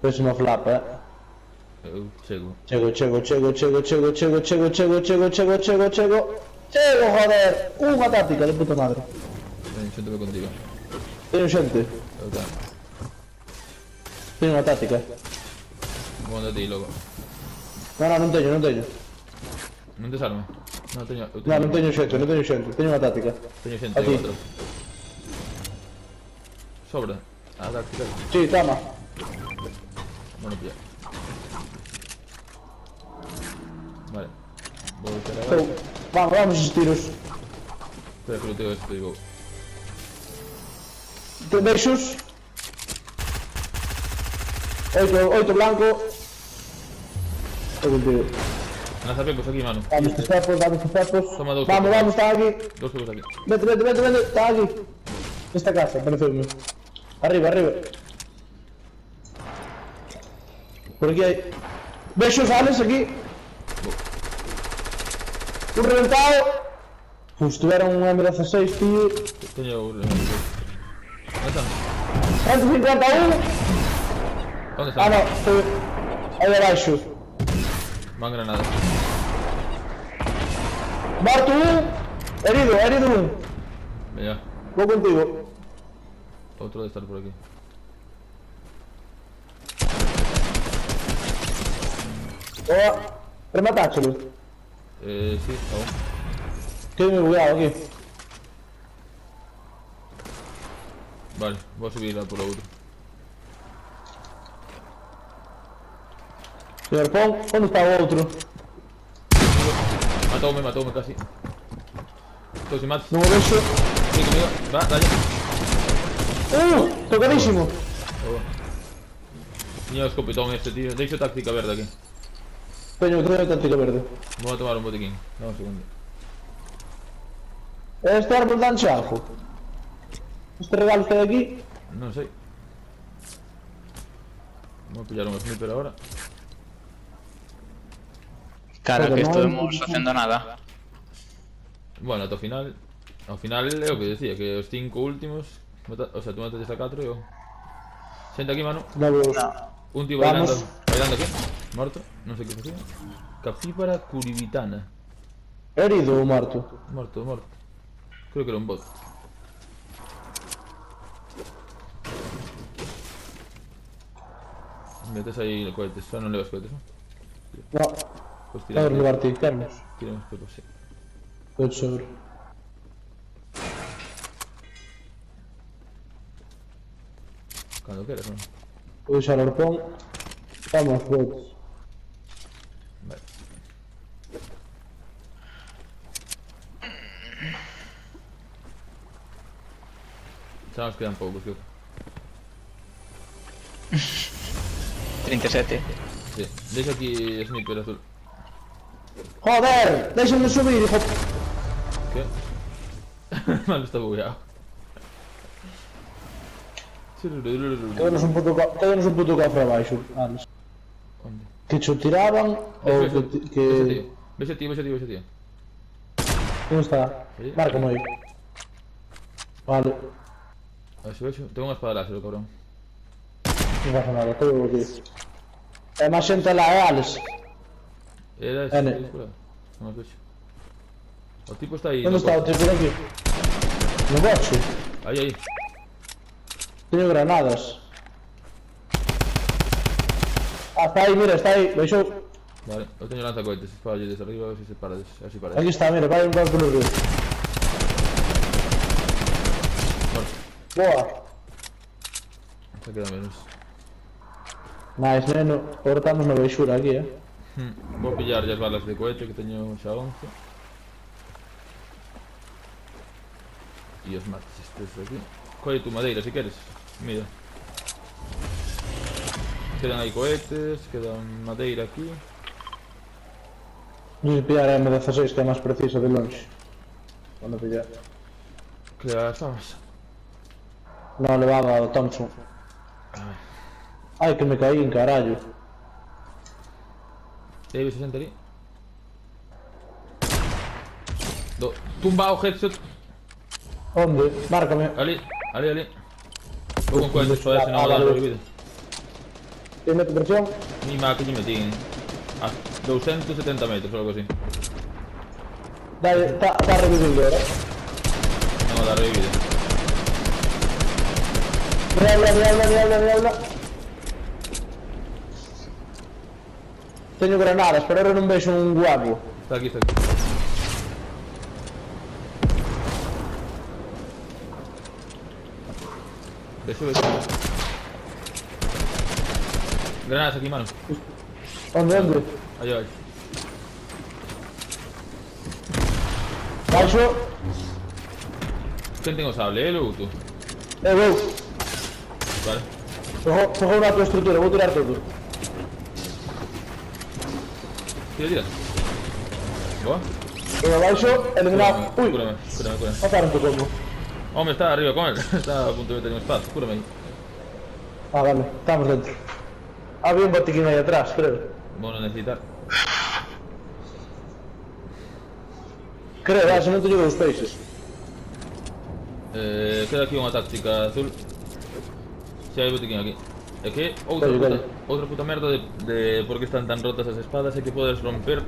Pésima flapa, Eu chego. Chego. Chego, joder. Unha táctica de puta madre. Ven, xéntome contigo. Teño xente. Eu tamén. Teño unha táctica. Vou andar ti logo. Non teño. Non desarme? Non teño... Non teño xente. Teño unha táctica. Teño xente, Aquí. 4. Sobra. A táctica. Sí, toma. Bueno, pilla. Vale. Vou carregar. Então, vamos esses tiros. Espera que luteo este, digo. Deixos. 8 blanco. Contigo. Lanza pepos aquí, mano. Vamos tus pepos. Toma dos Vamos, pepos. está aquí. Dos pepos aquí. Vete, está aquí. Esta casa, pareceu-me. Arriba. Por aquí hai. Vexos, Alex, aquí. Un reventado. Tuvieron un M16, tío. Teño... ¿Dónde están? 151. ¿Dónde Ah, están? no, estoy ahí abaixo. Van granadas. Barto herido un. Venga. Vou contigo. Otro debe estar por aquí. Rematáchelo. Sí, aún. Quedei moi bugueado aquí. Vale, voy a subir a por lo otro. Señor Pon, onde está o outro? Matóme casi. Estoy sin mats. Non o vexo. Sí, conmigo. Va, dale. Tocadísimo. Oh. Niño escopetón este, tío. De hecho, táctica verde aquí. Teño táctica verde. Voy a tomar un botiquín. Dame un segundo. Este árbol danche algo. Este regalo que hai aquí. No sé. Voy a pillar un sniper ahora. Cara, Pero que no estuvimos hai- facendo nada. Bueno, ata o final. Ao final é o que decía, que os 5 últimos. O sea, tú matas a 4 e eu. Xente aquí, mano. Vamos. Un tío Vamos. bailando aquí. Morto. Non sei que facía. Capíbara curibitana. Herido ou morto? Morto. Creo que era un bot. Metes aí cohetes, só non levas cohetes, non? No. Pois Vamos tiramos. levar tiramos. Tiramos pepos, sí. Todo sobre. Cando queras, non? Vou deixar o arpón. Vamos, botes. Vale. Xa nos quedan poucos, creo. 37. Sí. Deixa aquí sniper azul. Joder, déxame subir, hijo. Que? Malo está bugueado. Quédanos un puto cofre abaixo, Alex. Onde? Que cho tiraban ou que... Vexe tío. Onde está? Aí. Márcame aí. Vale, A ver se vexo. Tengo unha espada láser, cabrón. non pasa nada, todo aquí. É máis xente lá, Alex. Era ese, Ene. non as vexo. O tipo está aí. Onde no está o coche. tipo aquí? No boxe. Aí. Teño granadas. Ah, está aí, mira, está aí, baixou. Vale, eu teño lanzacohetes. Espalle desde arriba, a ver se se para. A ver se para. Aquí está, mira, vai un golpe no río. Morto. Boa. Se queda menos. Nice, neno. Agora estamos na baixura aquí, Vou pillar as balas de cohete que teño xa 11. E os mates estes aquí. Colle tu madeira se queres. Mira. Quedan aí cohetes, quedan madeira aquí. Non sei pillar a M16 que é máis precisa de longe. Quando pillar. Que as armas. Non levaba o Thompson. Ai, que me caí en carallo. Aí ves a xente ali. Tumbao headshot. Onde? Márcame. Ali. Vou con cohetes para ver se non Ah, dá vale. prohibido. Que mete presión. Ni má que lle metín a 270 metros ou algo así. Dale, está reviviendo, ¿verdad? Non o da revivida. Me habla. Teño granadas, pero ahora non vexo un guapo. Está aquí, está aquí. Sube. Granadas aquí, mano. Onde? Allá, allá. Baixo. ¿Quién tengo sable? ¿Él o tú? Vou. Vale. Cojo na tua estrutura, vou tirar todo. Tira. Boa. Venga, baixo, eliminado. Ui, Cúrame. mataron tu combo. Hombre, está arriba con él. Está a punto de meter un espada. Cúrame ahí. Ah, vale, estamos dentro. Había un botiquín ahí atrás, creo. Bueno, necesitar. Creo, se non te llevo os peixes. Queda aquí unha táctica azul. Si hai botiquín aquí. É que Vale. outra puta merda de por que están tan rotas as espadas é que podes romper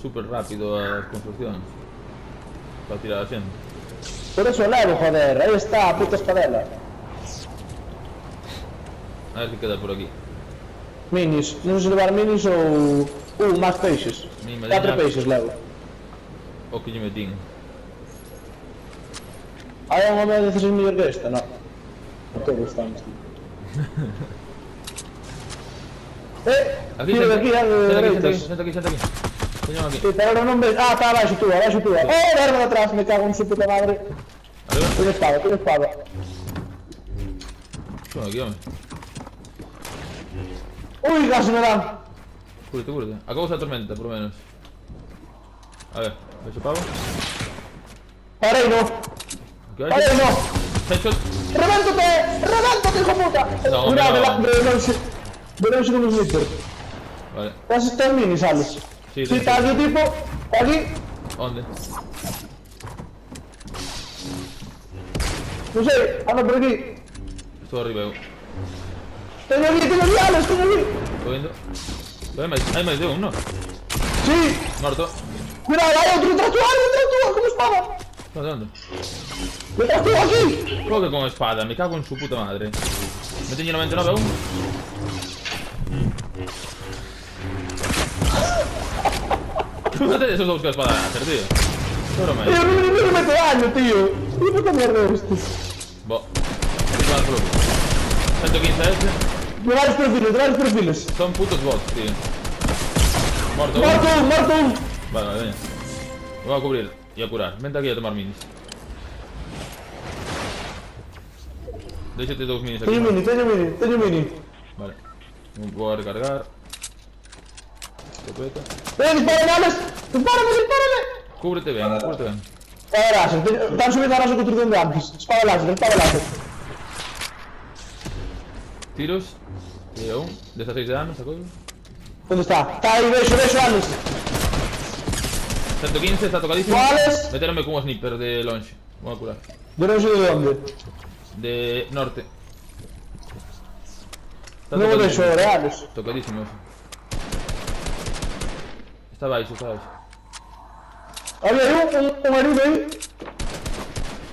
super rápido as construccións para tirar a xente. Por eso levo, joder, aí está a puta espadela. A ver que queda por aquí. Minis, non sei se levar minis ou... máis peixes. Mi, me 4 deña- peixes levo. O que lle metín. Hai unha media 16 mellor que esta, non? Todos estamos, tío. Aquí, tiro de aquí, de dereita. senta aquí. Teño aquí. Sí, pero non ves... Ah, está abaixo tú. Verme de atrás, me cago en su puta madre. Arriba. Tiene espada. Son aquí, home. Uy, casi me dan. Cúrete. Acabou a tormenta, por lo menos. A ver, ¿eso pavo? Parei, no. ¿Qué hay? Parei, no. Headshot. ¡Revéntate, hijo puta! No, Mira, no. Veremos con un sniper. Vale. Estás mini, sales. Sí, Sí, está aquí, tipo. Aquí. ¿Dónde? No sé, anda por aquí. Estoy arriba, yo. Tengo aquí, Alex, tengo aquí. Estoy viendo. Hay más de uno. Sí. Muerto. Cuidado, hay otro detrás tuyo, con espada. ¿Dónde? Detrás tuyo, aquí. ¿Cómo que con espada? Me cago en su puta madre. Me tengo 99 aún. Fíjate de esos dos que espada van a hacer, tío. Qué broma es. No me mete daño, tío. ¿Qué puta mierda es esto? Bo. 115 ese. De varios perfiles. Son putos bots, tío. Muerto. Muerto. Vale, venga. Me voy a cubrir y a curar. Vente aquí a tomar minis. Déjate dos minis aquí. Tengo mini. Vale. Voy a recargar. Escopeta. Dispárame, Alex. Dispárame. Cúbrete bien. Espada láser. Están subiendo a la construcción de antes. Espada láser. Tiros. Tiro un. 16 de daño, sacó. ¿Dónde está? Está ahí, beso, Alex. 115, está tocadísimo. Alex. Meterme como sniper de launch. Voy a curar. Yo no sé de dónde. De norte. Está No me beso, Alex. Tocadísimo eso. Está baixo. Había un herido ahí.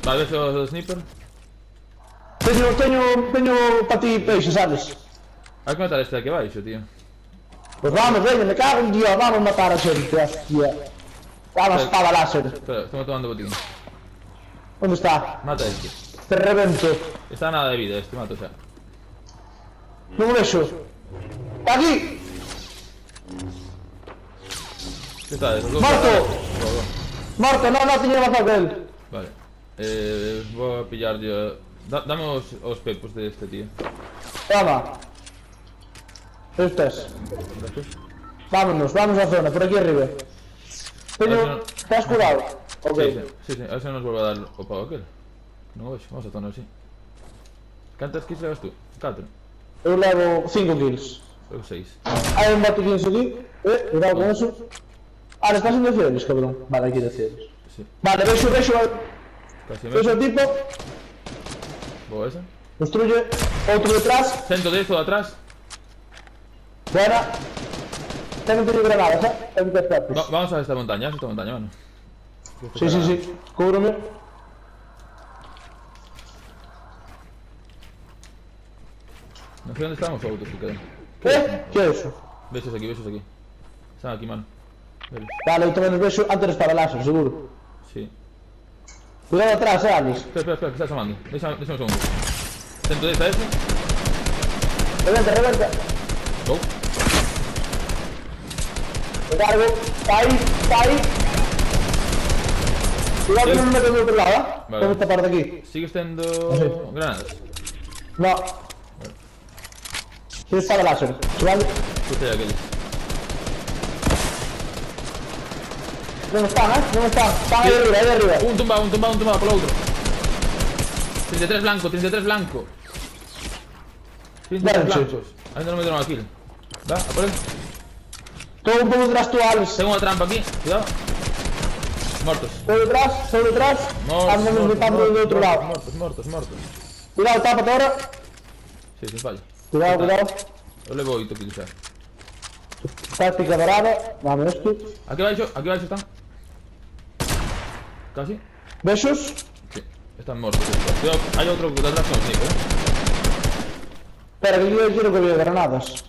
Vale, ves o sniper. Teño para ti peixes, Alex. Hay que matar a este de aquí abaixo, tío. Pues vamos, venga, me cago en Dios, vamos a matar a gente, hostia. Vamos, espada láser. Espera, estamos tomando botín. ¿Dónde está? Mata a este. Te revento. Está a nada de vida este, mato, o sea. No me beso. ¡Aquí! ¿Qué está? ¿Esos dos? ¡Muerto! Dos. Muerto, no tenía más que él. Vale. Voy a pillar yo. Dame os pepos de este tío. Toma. Estos. Gracias. Vamos a la zona, por aquí arriba. ¿Te has curado? Ok. Sí. A ver si nos vuelve a dar o pago aquel. No ves, vamos a zona así. ¿Cuántas kills levas tú? 4. Eu levo 5 kills. Eu 6. Hay un botiquín aquí. Cuidado con eso. Ahora estás en decisiones, cabrón. Vale, aquí decisiones. Sí. Vale, beso Casi me. el tipo. ¿Vos esa? Construye. Otro detrás. Centro de esto de atrás. Buena. Tengo que ir granadas, tengo que hacer. Vamos a esta montaña, mano. Sí, sí, sí. Cúbreme. No sé dónde estamos autos que quedan. ¿Qué es eso? Besos aquí. Están aquí, mano. Velos. Vale, yo también los beso antes de para láser, seguro. Sí. Cuidado atrás, Alex. Espera, que estás llamando. Déjame un segundo. Centro de esta ese. Reventa. Go. Recargo. Está ahí. Cuidado que no me meto de otro lado, ¿eh? Vale. Tengo esta parte aquí. Sigues teniendo granadas. No. Tienes para láser. Vale. Escucha ya aquellos. No están, Están ahí arriba, Un tumbado por el otro. 33 blanco. 33 Vale, blancos. Ahí no me dieron a kill. Va, a por él. Todo un poco detrás tú, Alex. Tengo una trampa aquí. Cuidado. Muertos. Todo detrás. Andamos intentando de otro lado. Muertos. Cuidado, tápate ahora. Sí, sin fallo. Cuidado. Yo le voy a utilizar. Táctica dorada. Dame esto. Aquí abajo están. Casi. Besos. Sí, están muertos. Cuidado, hay otro detrás con el Nico, Espera, que yo quiero que vea granadas.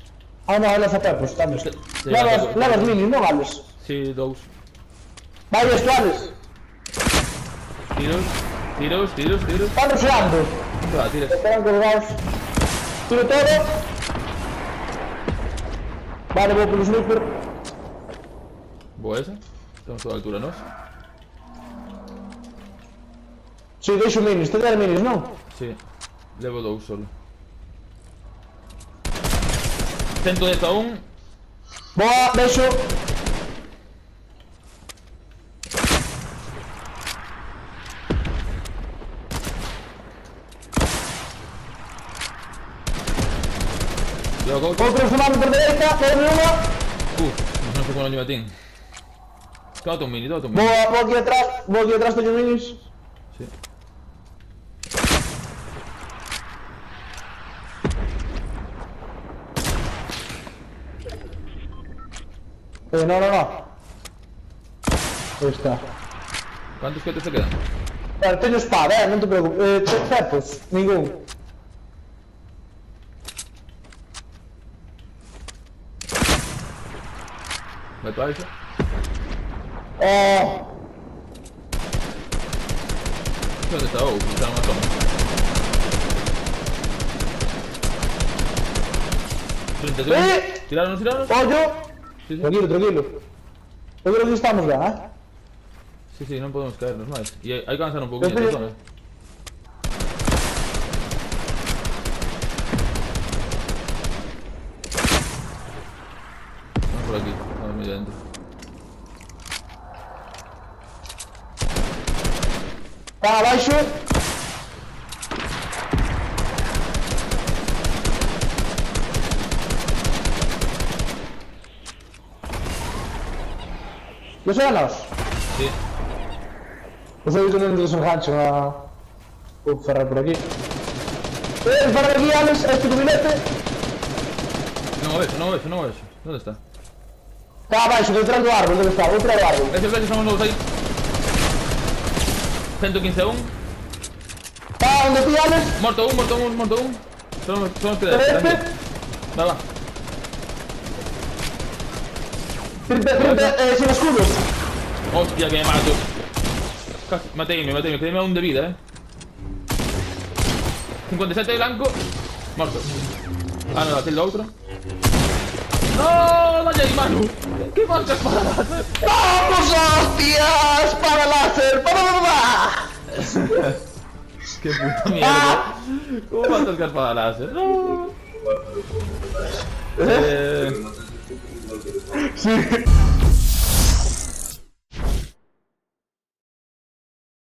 Ah, no, las apepos, también. Sí, Levas minis, no vales. Sí, dos. Vale, esto, Alex. Tiros. Están rusheando. Va, tires. Esperan colgados. Tiro todo. Vale, voy por los sniper. Boa esa. Estamos a toda altura, ¿no? Sí, deixo minis, te dar minis, non? Sí. Levo 2 solo. 110 aún. Boa, deixo. Cuidado con otro. Outro fumando por dereita, todo una. No sé cómo lo lleva a ti. Tómate un mini. Boa, vou aquí atrás, teño minis. Sí. No. Aí está. ¿Cuántos cohetes te quedan? Vale, teño espada, non te preocupes. Cepos, ningún. ¿Me traes? Oh, ¿Dónde está? Oh, está una toma. 32. Tiraron. pollo. Sí. Tranquilo. Eu creo que estamos ben, Sí, no podemos caernos más. Y hay que avanzar un poquito Sí. esta zona. Vamos por aquí, estamos muy adentro. Está abaixo. ¿Lo son a nós? Sí. Os oí que non desengancho a... Vou ferrar por aquí. Ferrar aquí, Alex, este cubilete. No me ves. ¿Dónde está? Está abaixo, detrás do árbol, debe estar, detrás do árbol. Esos somos nuevos ahí. 115 aún. Está onde ti, Alex. Muerto un. Solo nos queda Este. tranquilo. Va. Sin escudos. Hostia, que me mato. Casi, mateme, quedéme aún de vida, 57 de blanco. Muerto. Ah, no, aquel lo otro. ¡No! ¡Vaya ahí, Manu! ¿Qué marcas para láser? ¡Vamos, hostias! ¡Para láser! ¡Para! ¡Qué puta mierda! ¿Cómo matas con espada láser? ¡No! Sí.